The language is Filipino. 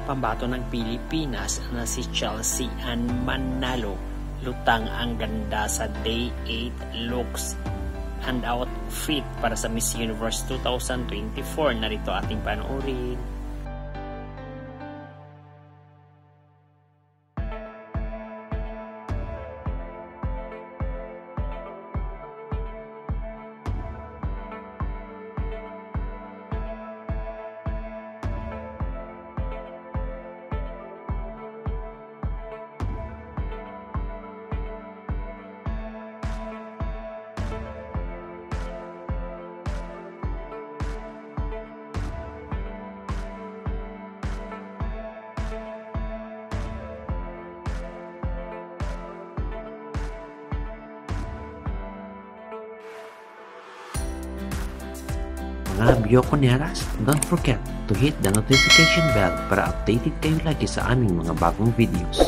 pambato ng Pilipinas na si Chelsea Ann Manalo. Lutang ang ganda sa Day 8 looks and outfit para sa Miss Universe 2024. Narito ating panoorin. Mga Bioconeras, don't forget to hit the notification bell para updated kayo lagi sa aming mga bagong videos.